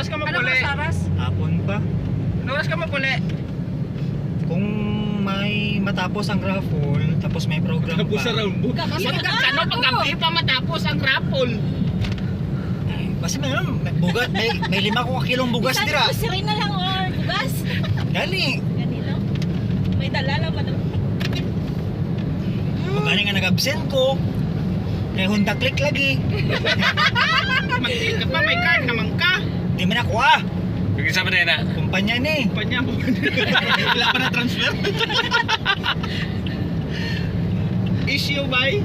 oras ka mapuli? Hapon pa. Ano oras ka mapuli? Kung may matapos ang raffle, tapos may program Tapos pa. sa round book. Ano paggabi pa matapos ang raffle? Basta may bugas, may 5 kilong bugas dira. Sirin na lang or bugas. Dali. Ganito. May dala lang ba daw? Kung gani nga nag-absent ko, kay Honda Click lagi. Mag-click ka pa, may card naman ka. Di man ako ah. Yung isa ba na yun na? Kumpanya ni. Panya mo. Wala pa na transfer. Issue by?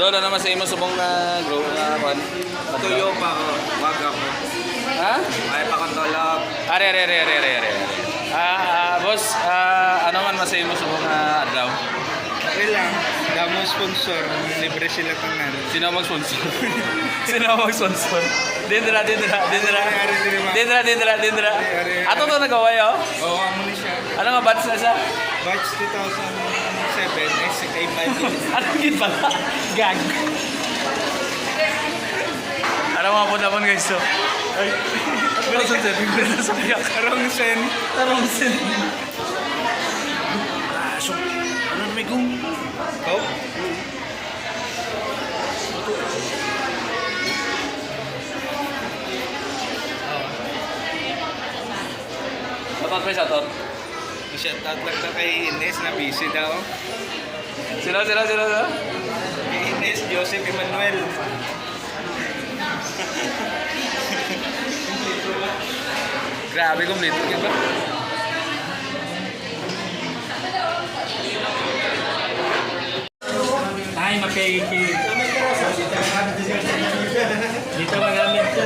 Doon na naman sa imo subong na group na kwan. Tuyo pa ako. Wag ako. Ha? Ay pa kong tulog. Are. Boss, ano man sa imo subong na adlaw? Okay lang. Damo sponsor. Libre sila tanan. Sino mag-sponsor? Sino mag-sponsor? Dindra. Ato to nagawa yo? Oo, amo ni siya. Ano nga batch na siya? Batch 2007. SK5. Ano gid pala? Gag. Ano mga punta guys so? Ay, pero sa biyak. Karongsen. So, ano may kung? Oh? Batot pa siya to. Shout out lang na kay Ines na busy daw. Sino? Kay Ines, Joseph Emmanuel. Grabe, kompleto ka ba? Ay, makikik. Dito magamit ko.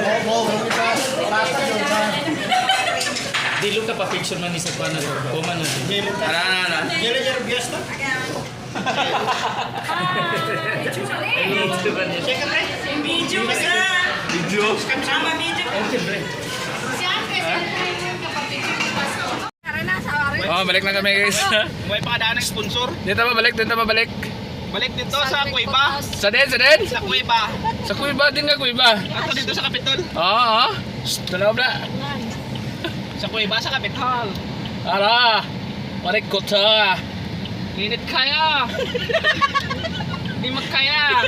Dilo ka pa picture man isa pa na to. Kuman na. Ano? Video ba sa? Video? Sama video. Okay, bre. Oh, balik na kami guys. May pakadaan ng sponsor. Dito ba balik? Balik dito sa Cueva. Sa din? Sa Cueva. Sa Cueva din nga Cueva. Ato dito sa Capitol. Oo. Tanaw na. Sa Cueva sa Capitol. Ara. Marik ko ta. Init kaya. Hindi magkaya.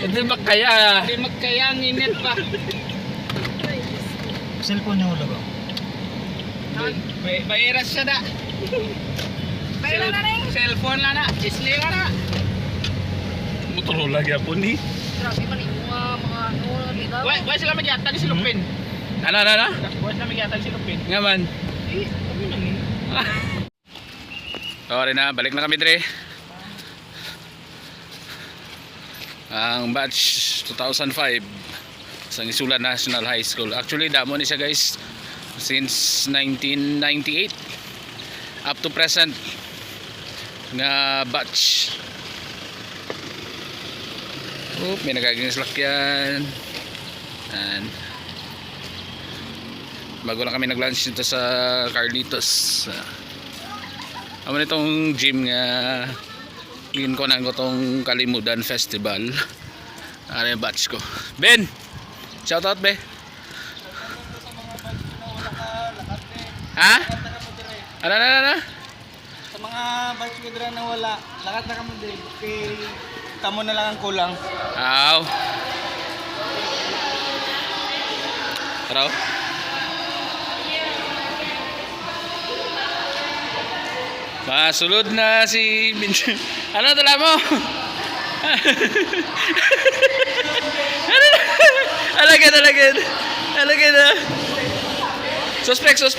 Hindi makaya. Hindi magkaya ang init pa. Cellphone niya ulo ba? Bayras siya na. Bayran na rin. Cellphone lang na. Isli lang na. Motor lagi ako ni. Grabe man yung mga ano dito. Why sila magyatag si Lupin? Ano? Why sila magyatag si Lupin? Nga man. Eh, kami nang Sorry na, balik na kami dre. Ang batch 2005 sa Isulan National High School. Actually, damo ni siya guys since 1998 up to present nga batch. May nagaging salakyan. And bago lang kami nag-lunch dito sa Carlitos. Amo nitong gym nga gin ko na itong Kalimudan Festival. Ano yung batch ko. Ben! Shoutout be! Ha? Ano? Sa mga batch ko dira na wala, lakat na kamo din. Kay kamo na lang ang kulang. Aw. Araw? Masulod na si Vincent. Ano tala mo? Alagad. Alagad na. Suspect guys.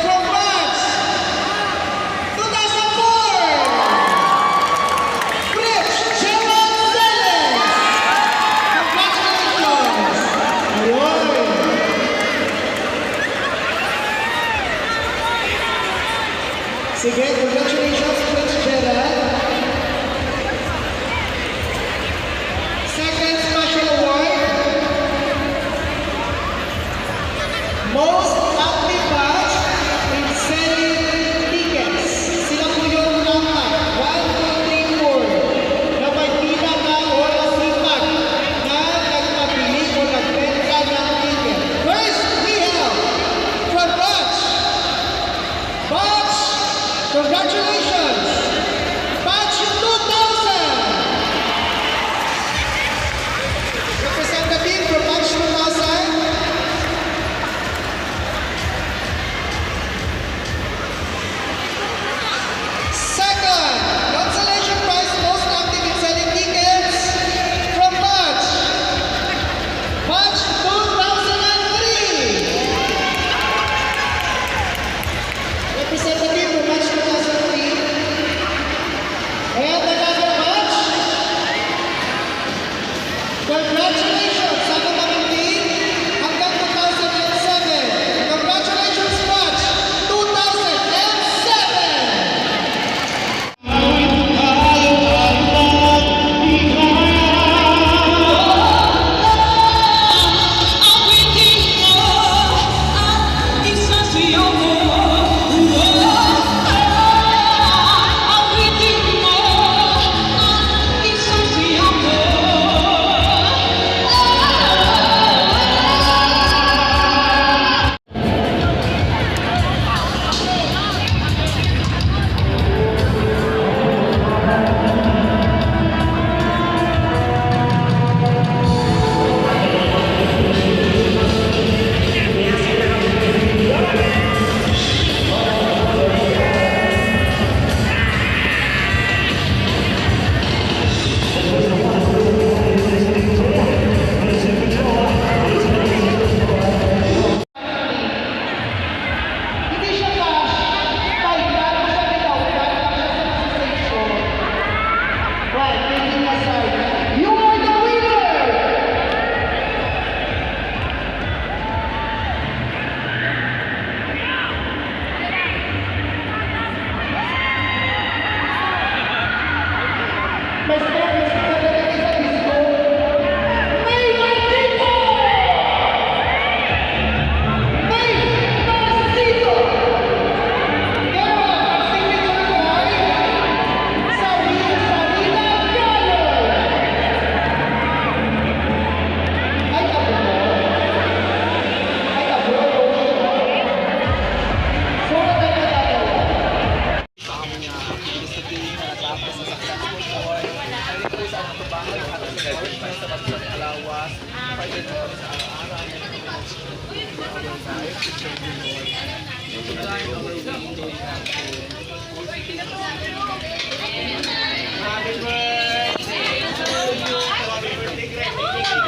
From France, 2004, Rich Gerald Selen. Congratulations! Ayun. Sige, congratulations, Rich Gerald. Second special award, most active batch in selling tickets. Sila po yung number 1, 2, 3, 4 na may pinaka o nasipag na nagpabili o nagbenta ng ticket. First, we have from Batch. Batch, congratulations! Batch 2000! Representative from Batch 2000. Second, consolation prize most active in selling tickets from Batch. Batch 2003. Representative from Batch 2003. And another batch. Congratulations sa kaming team hanggang 2007. Congratulations Batch 2007. Hindi siya cash. Kahit gaano siya bitaw, gaano lang siya sa sensation. Right, taking aside. You are the winner! May step na talaga sa disco. May Martito! May Martito! Pero ang signature ko ay Sarina Galo! Ay, kaburo. Ay, kaburo. So, ano tayo natatawa?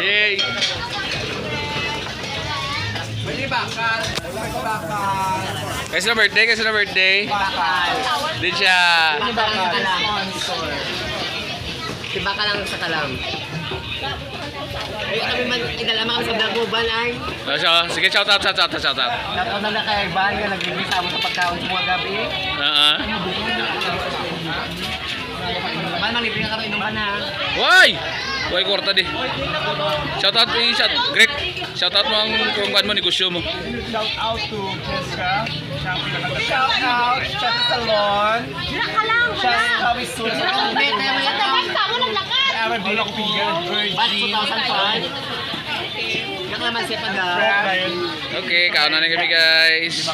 Yay! Kasi na birthday? Di siya. Diba ka lang sa kalam? Ay, kami man, idalama kami sa Daguban ay. Sige, shout out. Dapat na kay Iban nga naglilinis sa sa pagkaon mo gabi. Man, malibre ka rin inuman ha. Why? Why kwarta di? Shout out. Greg. Shoutout mo ang kung mo negosyo mo. Shout out to Jessica. Shout out Chat Salon. Shout out to Susan. Arabic Batch 2005. Yan naman si Pada. Okay, kauna na kami guys.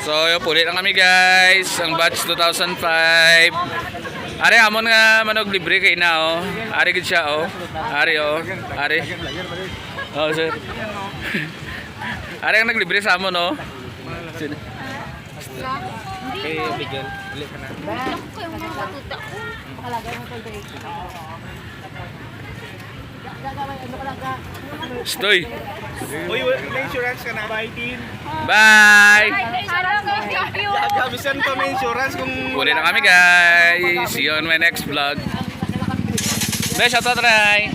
So, yun, puli lang kami guys. Ang batch 2005. Ari, amon nga manog libre kay na oh. Ari gid siya oh. Ari oh. Ari. Oh, sir. Ari ang naglibre sa amon oh. Sino? Stoy. Uy, may insurance ka na. Bye, Tin. Bye. Gagabisan pa may insurance kung... Puli na kami guys. See you on my next vlog. Bye, shoutout Ray.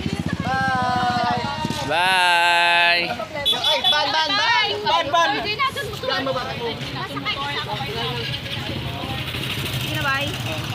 Bye. Ay, ban! Bye.